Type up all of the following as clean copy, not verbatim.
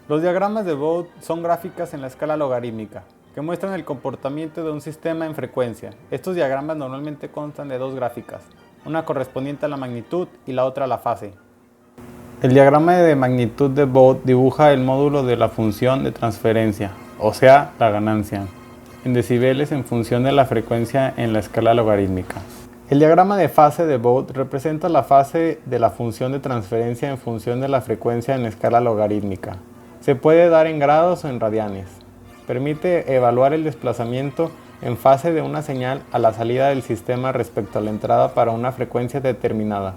Los diagramas de Bode son gráficas en la escala logarítmica, que muestran el comportamiento de un sistema en frecuencia. Estos diagramas normalmente constan de dos gráficas, una correspondiente a la magnitud y la otra a la fase. El diagrama de magnitud de Bode dibuja el módulo de la función de transferencia, o sea, la ganancia, en decibeles en función de la frecuencia en la escala logarítmica. El diagrama de fase de Bode representa la fase de la función de transferencia en función de la frecuencia en escala logarítmica. Se puede dar en grados o en radianes. Permite evaluar el desplazamiento en fase de una señal a la salida del sistema respecto a la entrada para una frecuencia determinada.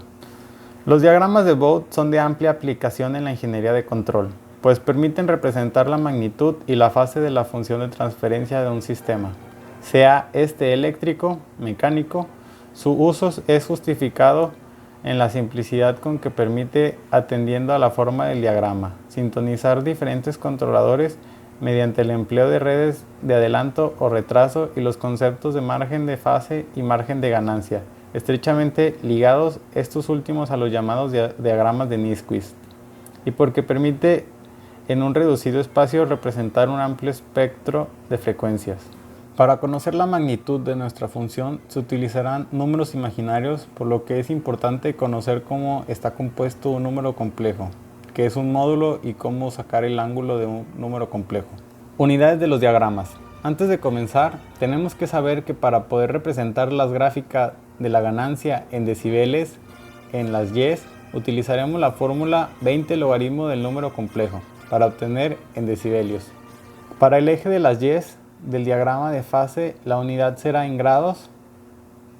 Los diagramas de Bode son de amplia aplicación en la ingeniería de control, pues permiten representar la magnitud y la fase de la función de transferencia de un sistema, sea este eléctrico, mecánico. Su uso es justificado en la simplicidad con que permite, atendiendo a la forma del diagrama, sintonizar diferentes controladores mediante el empleo de redes de adelanto o retraso y los conceptos de margen de fase y margen de ganancia, estrechamente ligados estos últimos a los llamados diagramas de Nyquist, y porque permite en un reducido espacio representar un amplio espectro de frecuencias. Para conocer la magnitud de nuestra función se utilizarán números imaginarios, por lo que es importante conocer cómo está compuesto un número complejo, que es un módulo, y cómo sacar el ángulo de un número complejo. Unidades de los diagramas. Antes de comenzar, tenemos que saber que para poder representar las gráficas de la ganancia en decibeles en las Y, utilizaremos la fórmula 20 logaritmo del número complejo para obtener en decibelios. Para el eje de las Y del diagrama de fase, la unidad será en grados.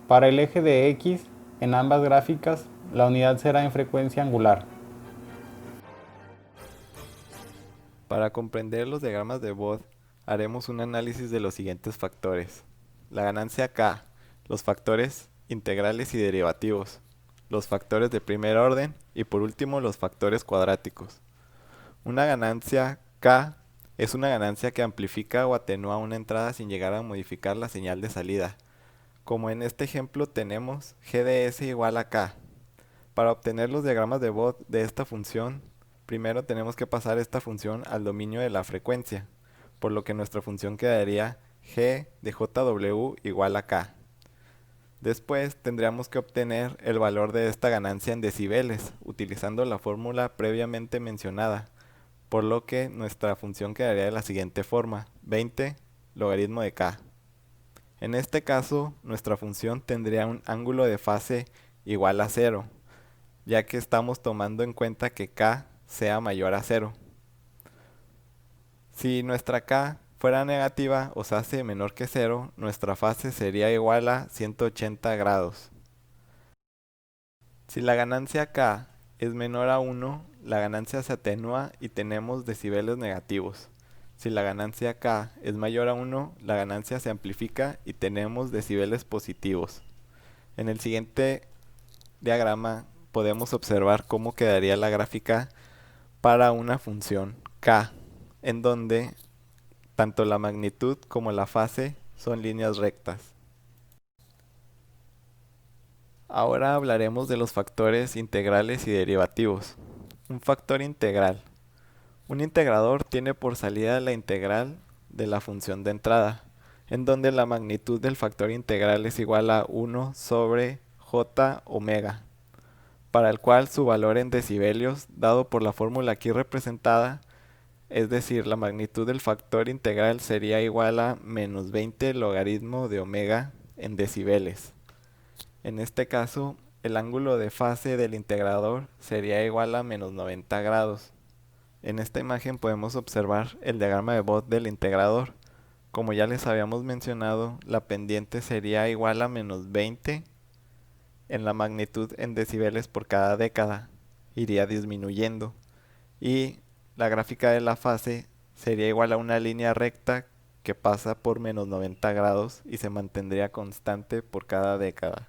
Para el eje de X, en ambas gráficas, la unidad será en frecuencia angular. Para comprender los diagramas de Bode, haremos un análisis de los siguientes factores: la ganancia K, los factores integrales y derivativos, los factores de primer orden y por último los factores cuadráticos. Una ganancia K es una ganancia que amplifica o atenúa una entrada sin llegar a modificar la señal de salida. Como en este ejemplo tenemos G de S igual a K. Para obtener los diagramas de Bode de esta función, primero tenemos que pasar esta función al dominio de la frecuencia, por lo que nuestra función quedaría G de JW igual a K. Después tendríamos que obtener el valor de esta ganancia en decibeles, utilizando la fórmula previamente mencionada, por lo que nuestra función quedaría de la siguiente forma: 20 logaritmo de K. En este caso, nuestra función tendría un ángulo de fase igual a 0, ya que estamos tomando en cuenta que K sea mayor a 0. Si nuestra K fuera negativa, o sea, menor que 0, nuestra fase sería igual a 180 grados. Si la ganancia K es menor a 1, la ganancia se atenúa y tenemos decibeles negativos. Si la ganancia K es mayor a 1, la ganancia se amplifica y tenemos decibeles positivos. En el siguiente diagrama podemos observar cómo quedaría la gráfica para una función K, en donde tanto la magnitud como la fase son líneas rectas. Ahora hablaremos de los factores integrales y derivativos. Un factor integral. Un integrador tiene por salida la integral de la función de entrada, en donde la magnitud del factor integral es igual a 1 sobre j omega, para el cual su valor en decibelios, dado por la fórmula aquí representada, es decir, la magnitud del factor integral sería igual a menos 20 logaritmo de omega en decibeles. En este caso, el ángulo de fase del integrador sería igual a menos 90 grados. En esta imagen podemos observar el diagrama de Bode del integrador. Como ya les habíamos mencionado, la pendiente sería igual a menos 20 en la magnitud en decibeles por cada década. Iría disminuyendo. Y la gráfica de la fase sería igual a una línea recta que pasa por menos 90 grados y se mantendría constante por cada década.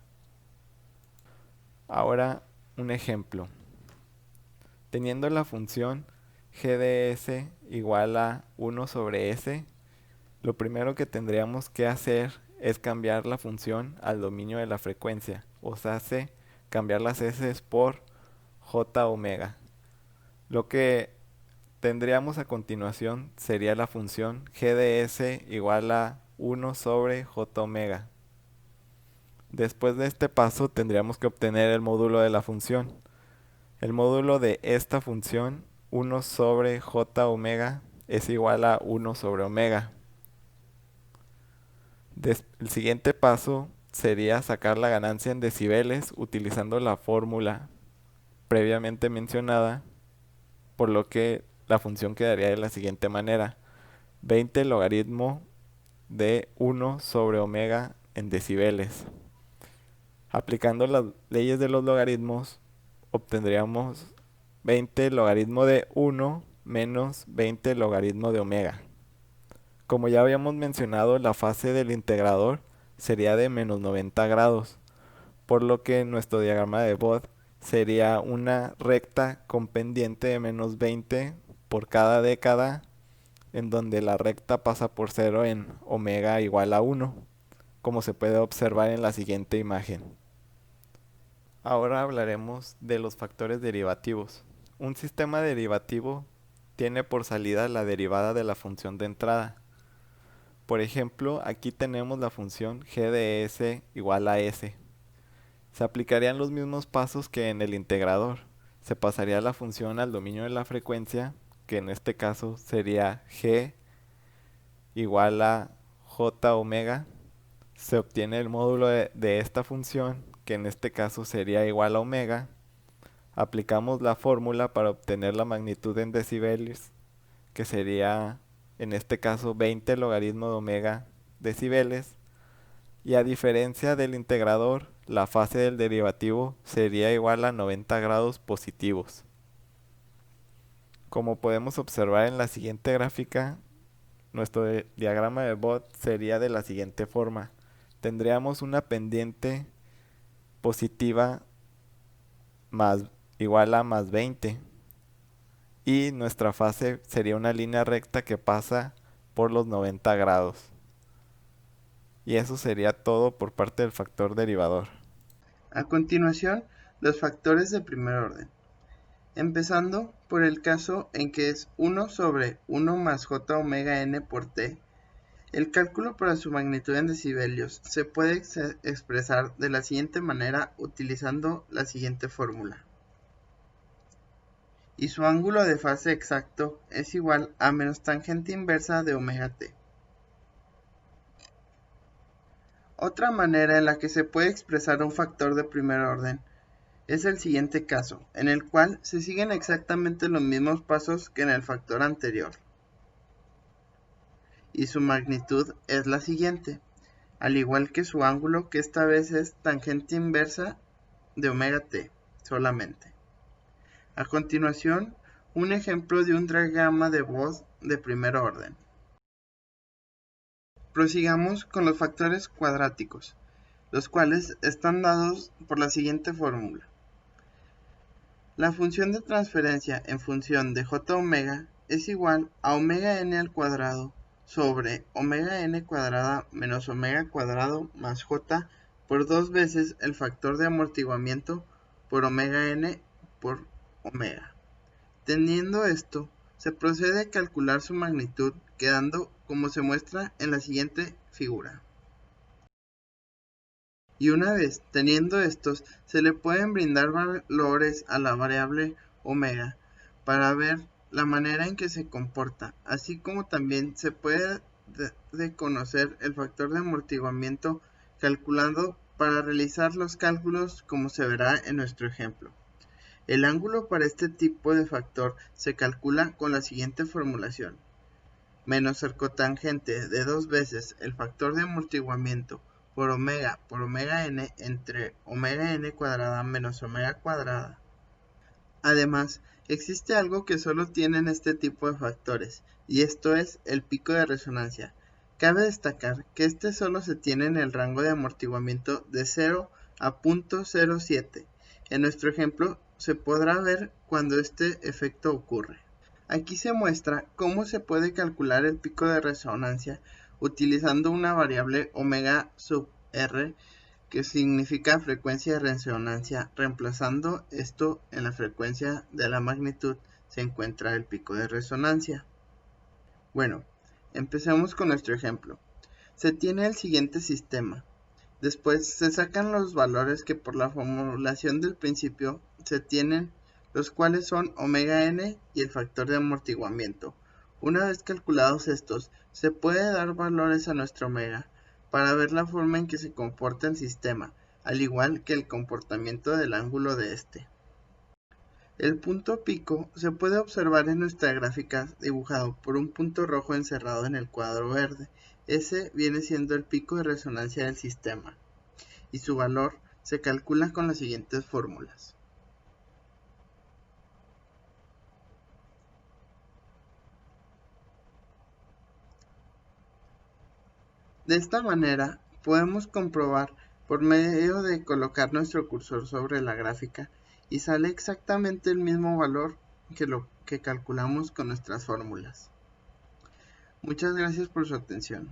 Ahora un ejemplo. Teniendo la función g de s igual a 1 sobre s, lo primero que tendríamos que hacer es cambiar la función al dominio de la frecuencia, o sea, cambiar las s por j omega, lo que tendríamos a continuación sería la función g de s igual a 1 sobre j omega. Después de este paso tendríamos que obtener el módulo de la función. El módulo de esta función, 1 sobre j omega, es igual a 1 sobre omega. El siguiente paso sería sacar la ganancia en decibeles utilizando la fórmula previamente mencionada, por lo que la función quedaría de la siguiente manera: 20 logaritmo de 1 sobre omega en decibeles. Aplicando las leyes de los logaritmos, obtendríamos 20 logaritmo de 1 menos 20 logaritmo de omega. Como ya habíamos mencionado, la fase del integrador sería de menos 90 grados, por lo que nuestro diagrama de Bode sería una recta con pendiente de menos 20 por cada década, en donde la recta pasa por 0 en omega igual a 1, como se puede observar en la siguiente imagen. Ahora hablaremos de los factores derivativos. Un sistema derivativo tiene por salida la derivada de la función de entrada. Por ejemplo, aquí tenemos la función g de s igual a s. Se aplicarían los mismos pasos que en el integrador. Se pasaría la función al dominio de la frecuencia, que en este caso sería g igual a j omega. Se obtiene el módulo de esta función, que en este caso sería igual a omega. Aplicamos la fórmula para obtener la magnitud en decibeles, que sería en este caso 20 logaritmo de omega decibeles. Y a diferencia del integrador, la fase del derivativo sería igual a 90 grados positivos. Como podemos observar en la siguiente gráfica, nuestro diagrama de Bode sería de la siguiente forma. Tendríamos una pendiente positiva igual a más 20. Y nuestra fase sería una línea recta que pasa por los 90 grados. Y eso sería todo por parte del factor derivador. A continuación, los factores de primer orden. Empezando por el caso en que es 1 sobre 1 más j omega n por t, el cálculo para su magnitud en decibelios se puede expresar de la siguiente manera utilizando la siguiente fórmula. Y su ángulo de fase exacto es igual a menos tangente inversa de omega t. Otra manera en la que se puede expresar un factor de primer orden es el siguiente caso, en el cual se siguen exactamente los mismos pasos que en el factor anterior. Y su magnitud es la siguiente, al igual que su ángulo, que esta vez es tangente inversa de omega t solamente. A continuación, un ejemplo de un diagrama de Bode de primer orden. Prosigamos con los factores cuadráticos, los cuales están dados por la siguiente fórmula. La función de transferencia en función de j omega es igual a omega n al cuadrado sobre omega n cuadrada menos omega cuadrado más j por 2 veces el factor de amortiguamiento por omega n por omega. Teniendo esto, se procede a calcular su magnitud, quedando como se muestra en la siguiente figura. Y una vez teniendo estos, se le pueden brindar valores a la variable omega para ver la manera en que se comporta, así como también se puede conocer el factor de amortiguamiento calculando para realizar los cálculos como se verá en nuestro ejemplo. El ángulo para este tipo de factor se calcula con la siguiente formulación: menos el cotangente de 2 veces el factor de amortiguamiento por omega n entre omega n cuadrada menos omega cuadrada. Además, existe algo que solo tienen este tipo de factores, y esto es el pico de resonancia. Cabe destacar que este solo se tiene en el rango de amortiguamiento de 0 a 0.07. En nuestro ejemplo se podrá ver cuando este efecto ocurre. Aquí se muestra cómo se puede calcular el pico de resonancia utilizando una variable omega sub r, que significa frecuencia de resonancia, reemplazando esto en la frecuencia de la magnitud, se encuentra el pico de resonancia. Bueno, empecemos con nuestro ejemplo. Se tiene el siguiente sistema. Después se sacan los valores que por la formulación del principio se tienen, los cuales son omega n y el factor de amortiguamiento. Una vez calculados estos, se puede dar valores a nuestro omega para ver la forma en que se comporta el sistema, al igual que el comportamiento del ángulo de este. El punto pico se puede observar en nuestra gráfica dibujado por un punto rojo encerrado en el cuadro verde. Ese viene siendo el pico de resonancia del sistema, y su valor se calcula con las siguientes fórmulas. De esta manera podemos comprobar por medio de colocar nuestro cursor sobre la gráfica y sale exactamente el mismo valor que lo que calculamos con nuestras fórmulas. Muchas gracias por su atención.